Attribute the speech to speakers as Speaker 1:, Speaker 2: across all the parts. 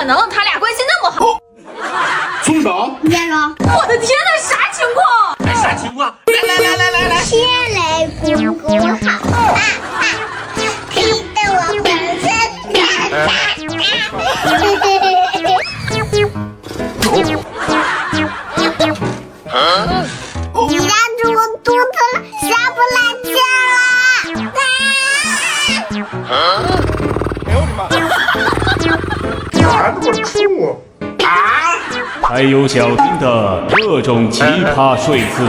Speaker 1: 可能，他俩关系那么好。
Speaker 2: 松手！
Speaker 3: 别说，
Speaker 1: 我的天哪，啥情况？
Speaker 2: 啥情况？来！
Speaker 3: 天雷姑姑好，踢得我浑身你压住我肚子了，下不来气了！
Speaker 2: 哎呦我的妈！咋这么臭啊？
Speaker 4: 还有小丁的各种奇葩睡姿，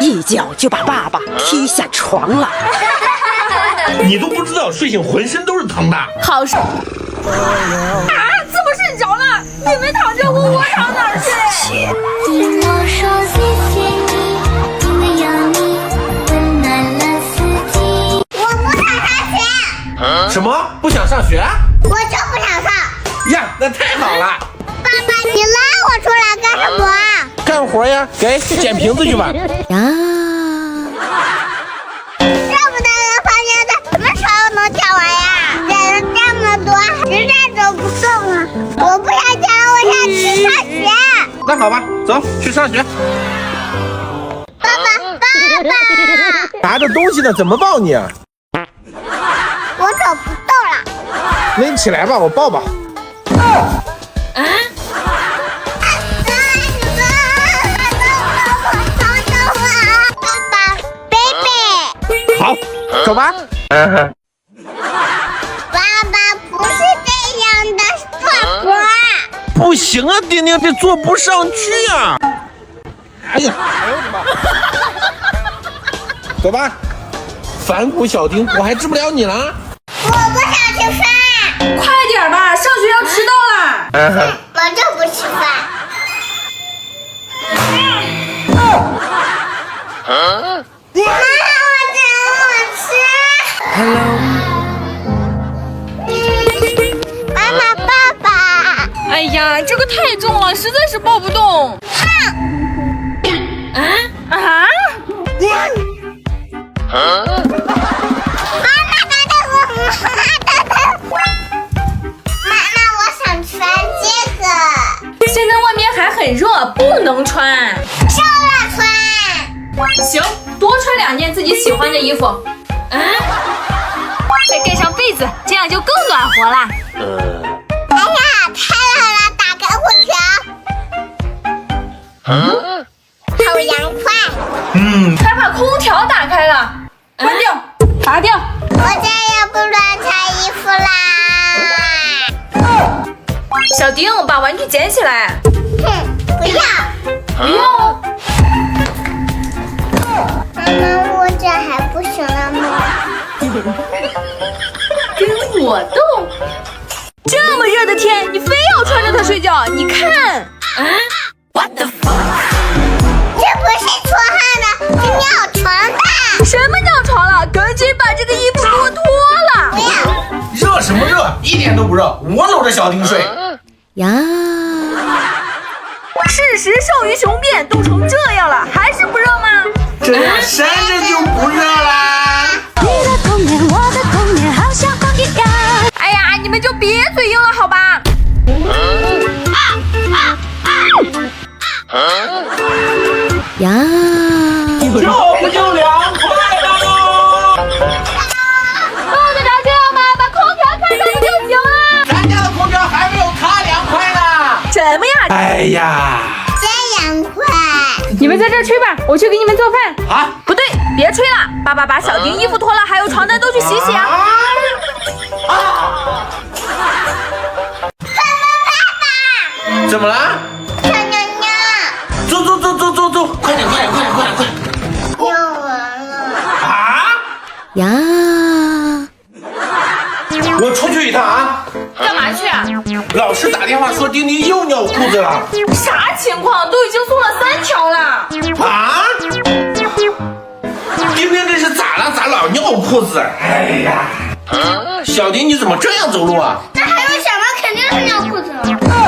Speaker 5: 一脚就把爸爸踢下床了。
Speaker 2: 你都不知道睡醒浑身都是疼的。
Speaker 1: 好事啊！怎么睡着了？你们躺着我躺哪儿去？
Speaker 3: 听我说谢谢你，因为有你温暖了四季。我不想上学。
Speaker 2: 什么？不想上学？
Speaker 3: 我就不想上。
Speaker 2: 呀，那太好了。
Speaker 3: 爸爸，你拉我出来干什么？
Speaker 2: 干活呀，给去捡瓶子去吧。
Speaker 3: 这么大的房间的，什么时候能讲完呀？捡了这么多，实在走不动了。我不想讲了，我想去上学。
Speaker 2: 那好吧，走去上学。
Speaker 3: 爸爸，
Speaker 2: 拿着东西呢，怎么抱你啊？
Speaker 3: 我走不动了。
Speaker 2: 那你起来吧，我抱抱。好，走吧。
Speaker 3: 爸爸不是这样的，做活。
Speaker 2: 不行啊，丁丁，这坐不上去呀。哎呀，走吧。反骨小丁，我还治不了你了。
Speaker 3: 我不想吃饭，
Speaker 1: 快点吧，上学要迟到了。
Speaker 3: 我就不吃饭。妈，我吃。妈妈，爸爸。
Speaker 1: 哎呀，这个太重了，实在是抱不动。啊！
Speaker 3: 妈妈，我想穿这个。
Speaker 1: 现在外面还很热，不能穿。
Speaker 3: 照样穿。
Speaker 1: 行，多穿2件自己喜欢的衣服。再盖上被子，这样就更暖和了。
Speaker 3: 哎呀，太冷了，打开空调。好凉快。
Speaker 1: 还把空调打开了，关掉，拔掉。
Speaker 3: 我再也不乱穿衣服啦。
Speaker 1: 小丁，把玩具捡起来。
Speaker 3: 哼，不要。
Speaker 1: 不要。
Speaker 3: 妈妈，我这还不行了吗？
Speaker 1: 跟我斗？这么热的天，你非要穿着它睡觉？你看。What the fuck？
Speaker 3: 这不是出汗的，是尿床的。
Speaker 1: 什么尿床了？赶紧把这个衣服给我脱了。
Speaker 3: 不要。
Speaker 2: 热什么热？一点都不热，我搂着小丁睡。
Speaker 1: 事实胜于雄辩，冻成这样了，还是不热吗？
Speaker 2: 这样扇着就不热啦。
Speaker 1: 哎呀，你们就别嘴硬了，好吧？
Speaker 2: 这不就凉快了吗？
Speaker 1: 抱得着这样吗？把空调开开不就行了？
Speaker 2: 咱家的空调还没有它凉快呢。
Speaker 1: 什么呀？
Speaker 2: 哎呀，
Speaker 3: 真凉快。
Speaker 1: 你们在这吹吧，我去给你们做饭。
Speaker 2: 啊，
Speaker 1: 不对，别吹了，爸爸把小丁衣服脱了，还有床单都去洗洗啊。
Speaker 2: 怎么了？
Speaker 3: 小娘娘，
Speaker 2: 走，快点！
Speaker 3: 用完了。
Speaker 2: 啊！我出去一趟啊！
Speaker 1: 干嘛去啊？
Speaker 2: 老师打电话说丁丁又尿裤子了。
Speaker 1: 啥情况？都已经送了3条了。
Speaker 2: 啊！丁丁这是咋了？咋老尿裤子？哎呀！小丁你怎么这样走路啊？
Speaker 3: 那还有什么？肯定是尿裤子了。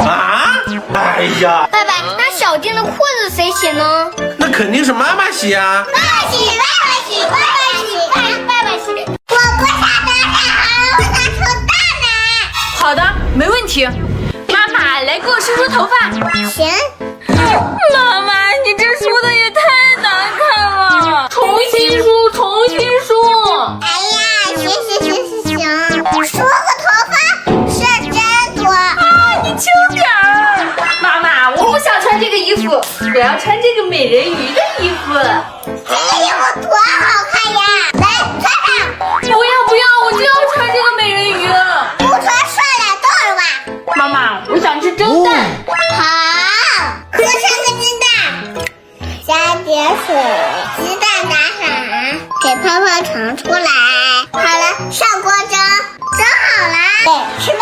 Speaker 2: 啊！哎呀！
Speaker 3: 爸爸，那小丁的裤子谁洗呢？
Speaker 2: 那肯定是妈妈洗啊。
Speaker 3: 爸爸洗。我不想当小孩，我想抽大奶。
Speaker 1: 好的，没问题。妈妈来给我梳梳头发。
Speaker 3: 行。
Speaker 1: 妈妈，你这梳的也太难看了，重新梳，重新梳。
Speaker 3: 哎呀，行，梳个头发事儿真多。
Speaker 1: 你轻点儿。妈妈，我不想穿这个衣服，我要穿这个美人鱼的衣服。
Speaker 3: 这个衣服多好看呀！来，穿上。
Speaker 1: 不要，我就要穿这个美人鱼。
Speaker 3: 不穿涮脸豆了吧？
Speaker 1: 妈妈，我想吃蒸蛋。
Speaker 3: 好，多穿个鸡蛋，加点水，鸡蛋打散，给泡泡盛出来。好了，上锅蒸，蒸好了。对，吃吧。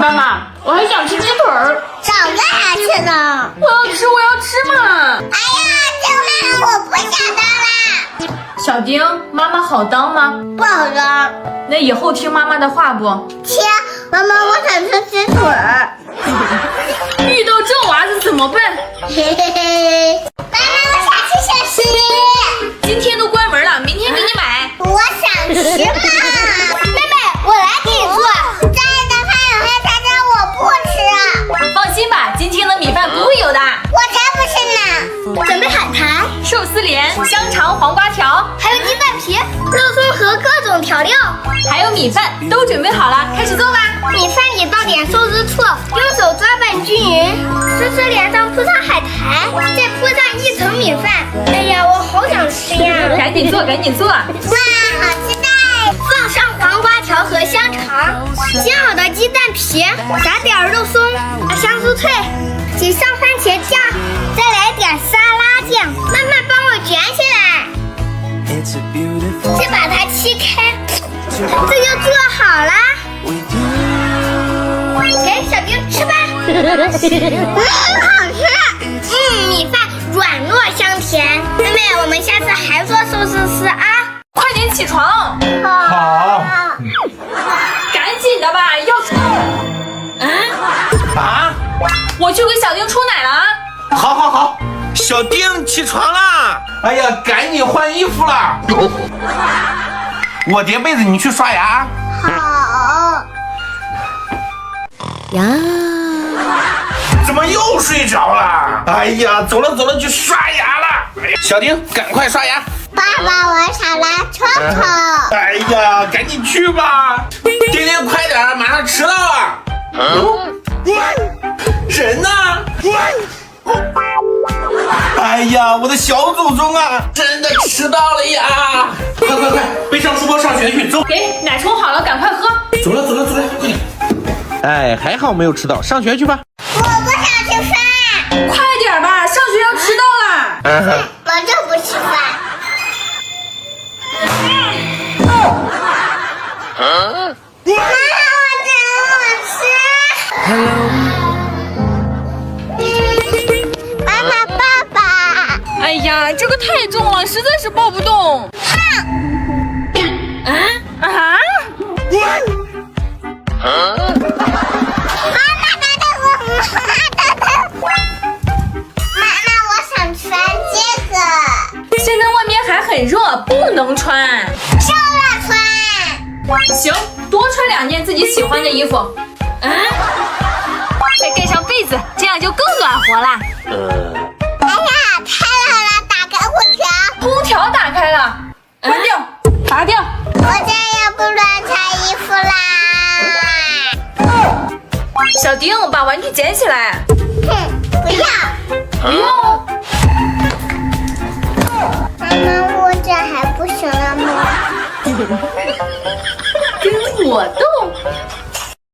Speaker 1: 妈妈，我还想吃鸡腿儿。
Speaker 3: 早干啥去呢？
Speaker 1: 我要吃嘛。
Speaker 3: 哎呀，救命！我不想当啦。
Speaker 1: 小丁，妈妈好当吗？
Speaker 3: 不好当。
Speaker 1: 那以后听妈妈的话不？
Speaker 3: 亲，妈妈，我想吃鸡腿儿。
Speaker 1: 遇到这娃子怎么办？
Speaker 3: 嘿嘿嘿。妈妈，我想吃小吃。
Speaker 1: 今天都关门了，明天给你买。
Speaker 3: 我想吃嘛。妹妹，我来给你做。家里的饭有黑柴椒，我不吃。
Speaker 1: 放心吧，今天的米饭不会有的。
Speaker 3: 我才不是呢。准备海苔、
Speaker 1: 寿司莲、香肠、黄瓜条，
Speaker 3: 还有鸡蛋皮、肉松和各种调料，
Speaker 1: 还有米饭都准备好了，开始做吧。
Speaker 3: 米饭里倒点寿司醋，用手抓拌均匀。寿司莲上铺上海苔，再铺上一层米饭。哎呀，我好想吃呀！
Speaker 1: 赶紧做，赶紧做。
Speaker 3: 哇，好期待！放上黄瓜条和香肠，煎好的鸡蛋皮，撒点肉松、香酥脆，挤上番茄酱，再来点沙拉酱，慢慢帮我卷起来。再把它切开，这就做好了。给小丁吃吧。好吃。米饭软糯香甜。妹妹，我们下次还做寿司吃啊。
Speaker 1: 快点起床，
Speaker 2: 好。
Speaker 1: 赶紧的吧，要吃。
Speaker 2: 啊？
Speaker 1: 我去给小丁出奶了啊。
Speaker 2: 好，小丁起床啦！哎呀，赶紧换衣服了。我叠被子，你去刷牙。
Speaker 3: 好。
Speaker 5: 呀，
Speaker 2: 怎么又睡着了？哎呀，走了，去刷牙了。哎呀，小丁，赶快刷牙。
Speaker 3: 爸爸，我想拉臭臭。
Speaker 2: 哎呀，赶紧去吧。丁丁，快点，马上迟到了。人呢？哎呀，我的小祖宗啊，真的迟到了呀！快，背上书包上学去，走。
Speaker 1: 给奶冲好了，赶快喝。
Speaker 2: 走了，快点。哎，还好没有迟到，上学去吧。
Speaker 3: 我不想吃饭。
Speaker 1: 快点吧，上学要迟到了。
Speaker 3: 我就不吃饭。妈妈，我真好吃。妈妈，爸爸。
Speaker 1: 哎呀，这个太重了，实在是抱不动。
Speaker 3: 妈，我想穿这个。
Speaker 1: 现在外面还很热，不能穿。
Speaker 3: 照了穿。
Speaker 1: 行，多穿2件自己喜欢的衣服。再盖上被子，这样就更暖和了。
Speaker 3: 哎呀，太冷了，打开空调。
Speaker 1: 空调打开了，关掉，拔掉。
Speaker 3: 我再也不乱穿衣服啦。
Speaker 1: 小丁，把玩具捡起来。
Speaker 3: 不要。
Speaker 1: 不用。
Speaker 3: 妈妈，我这还不行了吗？
Speaker 1: 跟我斗。